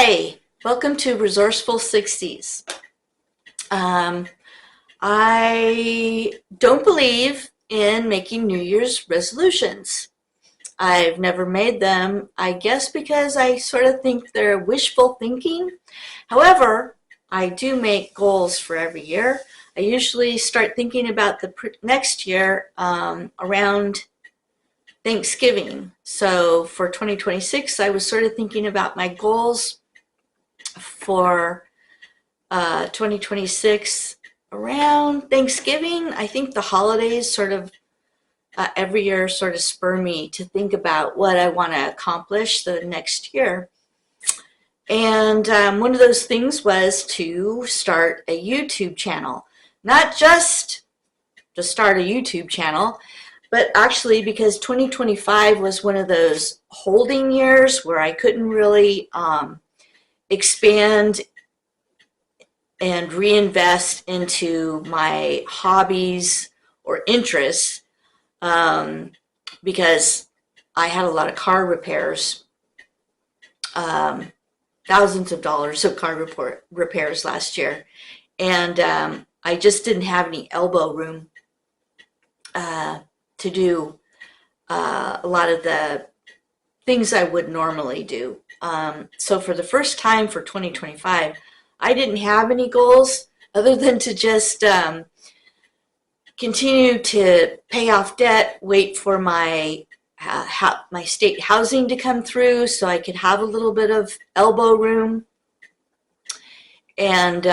Hi, welcome to Resourceful 60s. I don't believe in making New Year's resolutions. I've never made them, I guess because I sort of think they're wishful thinking. However, I do make goals for every year. I usually start thinking about the next year around Thanksgiving. So for 2026, I was sort of thinking about my goals for 2026 around Thanksgiving. I think the holidays sort of every year sort of spur me to think about what I want to accomplish the next year. And one of those things was to start a YouTube channel. Not just to start a YouTube channel, but actually because 2025 was one of those holding years where I couldn't really expand and reinvest into my hobbies or interests because I had a lot of car repairs, thousands of dollars of car repairs last year, and I just didn't have any elbow room to do a lot of the things I would normally do. So for the first time for 2025, I didn't have any goals other than to just continue to pay off debt, wait for my state housing to come through so I could have a little bit of elbow room. And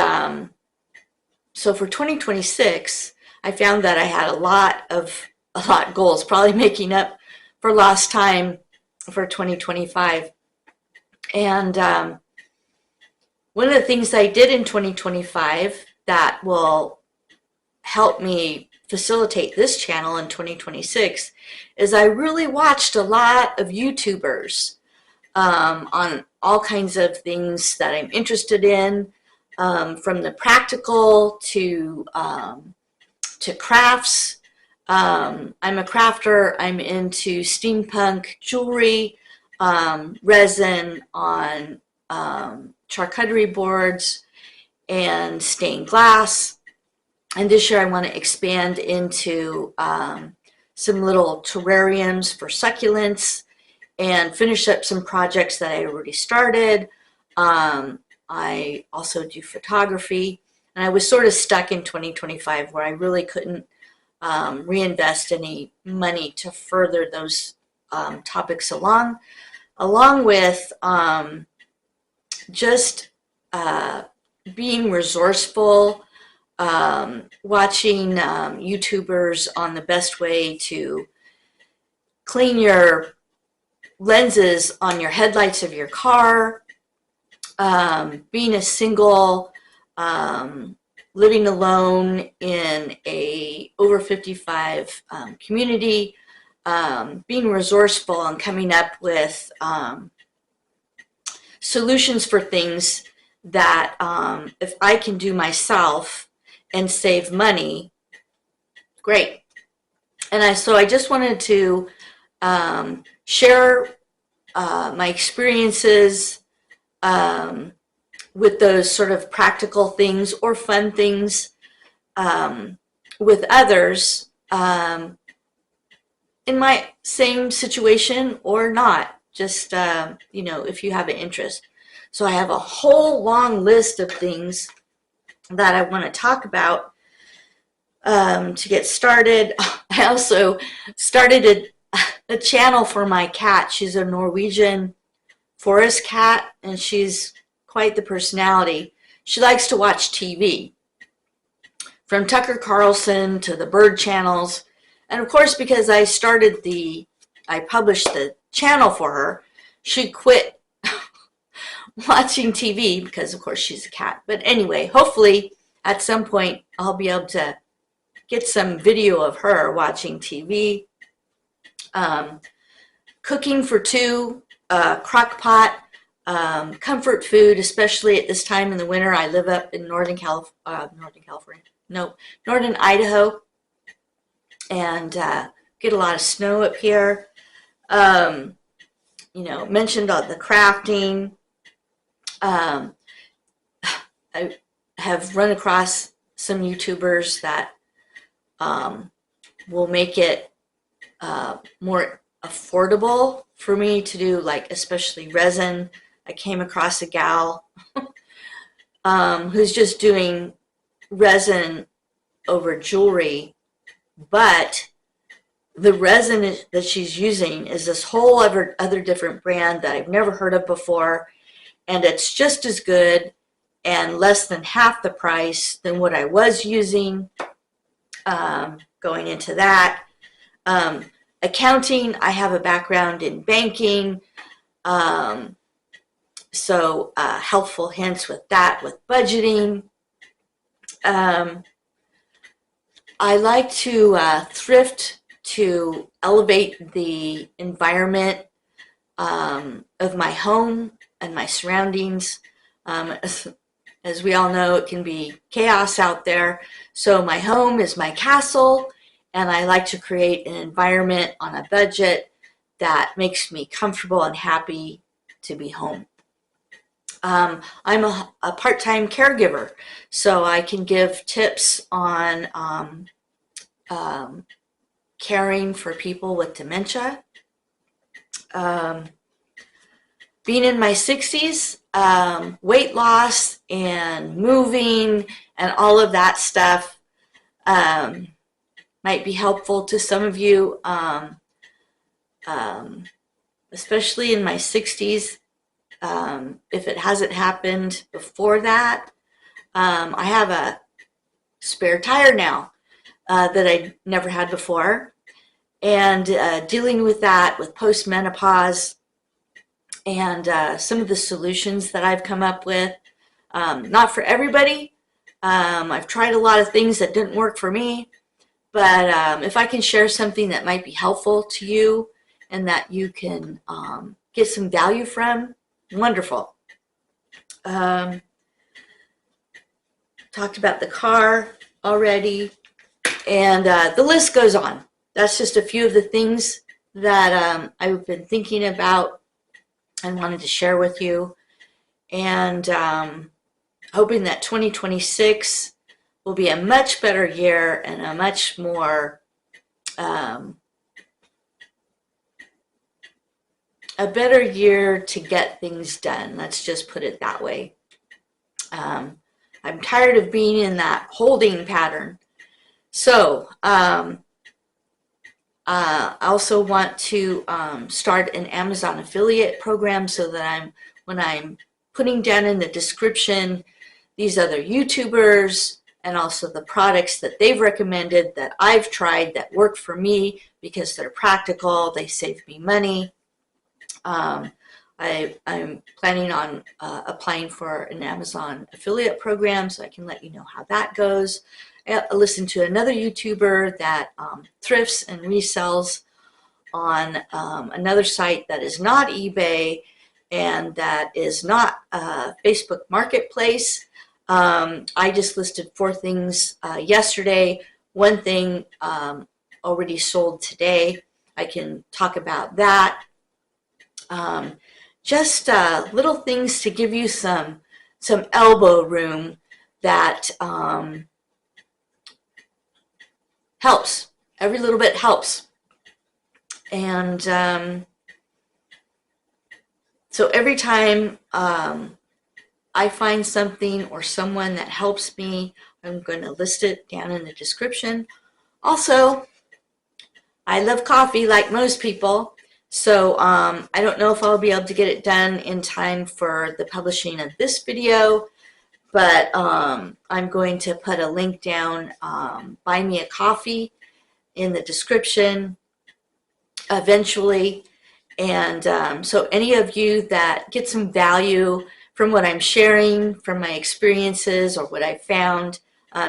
so for 2026, I found that I had a lot of goals, probably making up for lost time for 2025. And one of the things I did in 2025 that will help me facilitate this channel in 2026 is I really watched a lot of YouTubers on all kinds of things that I'm interested in, from the practical to crafts. I'm a crafter. I'm into steampunk jewelry, resin on charcuterie boards, and stained glass. And this year I want to expand into some little terrariums for succulents and finish up some projects that I already started. I also do photography, and I was sort of stuck in 2025 where I really couldn't reinvest any money to further those topics along with just being resourceful, watching YouTubers on the best way to clean your lenses on your headlights of your car, being a single, living alone in a over 55 community, being resourceful and coming up with solutions for things that if I can do myself and save money, great. And so I just wanted to share my experiences with those sort of practical things or fun things with others in my same situation or not, just if you have an interest. So I have a whole long list of things that I want to talk about to get started. I also started a channel for my cat. She's a Norwegian forest cat, and she's quite the personality. She likes to watch TV, from Tucker Carlson to the bird channels. And of course, because I published the channel for her, she quit watching TV because, of course, she's a cat. But anyway, hopefully at some point I'll be able to get some video of her watching TV. Cooking for two, crock pot, comfort food, especially at this time in the winter. I live up in Northern Idaho, and get a lot of snow up here. Mentioned the crafting. Um, I have run across some YouTubers that will make it more affordable for me to do, like especially resin. I came across a gal who's just doing resin over jewelry, but the resin that she's using is this whole other different brand that I've never heard of before, and it's just as good and less than half the price than what I was using. Going into that, accounting, I have a background in banking, so helpful hints with that, with budgeting. I like to thrift to elevate the environment of my home and my surroundings. As we all know, it can be chaos out there. So my home is my castle, and I like to create an environment on a budget that makes me comfortable and happy to be home. I'm a part-time caregiver, so I can give tips on caring for people with dementia. Being in my 60s, weight loss and moving and all of that stuff might be helpful to some of you, especially in my 60s. If it hasn't happened before that, I have a spare tire now that I never had before, and dealing with that with postmenopause and some of the solutions that I've come up with. Not for everybody. I've tried a lot of things that didn't work for me, but if I can share something that might be helpful to you and that you can get some value from, wonderful. Talked about the car already, and the list goes on. That's just a few of the things that I've been thinking about and wanted to share with you, and hoping that 2026 will be a much better year and a much more a better year to get things done. Let's just put it that way. I'm tired of being in that holding pattern. So I also want to start an Amazon affiliate program, so that when I'm putting down in the description these other YouTubers and also the products that they've recommended that I've tried that work for me because they're practical, they save me money. I'm planning on applying for an Amazon affiliate program, so I can let you know how that goes. I listened to another YouTuber that thrifts and resells on another site that is not eBay and that is not Facebook Marketplace. I just listed 4 things yesterday. One thing already sold today. I can talk about that. Just little things to give you some elbow room that helps. Every little bit helps. And so every time I find something or someone that helps me, I'm going to list it down in the description. Also, I love coffee like most people, so I don't know if I'll be able to get it done in time for the publishing of this video, but I'm going to put a link down, buy me a coffee, in the description eventually. And so any of you that get some value from what I'm sharing, from my experiences or what I found,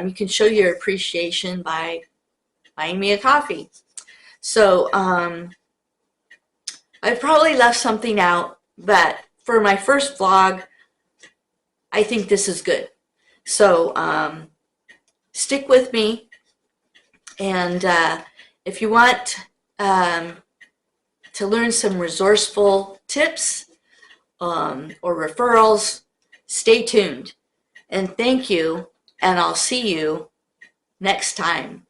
you can show your appreciation by buying me a coffee. So I've probably left something out, but for my first vlog, I think this is good. So stick with me, and if you want to learn some resourceful tips or referrals, Stay tuned. And thank you, and I'll see you next time.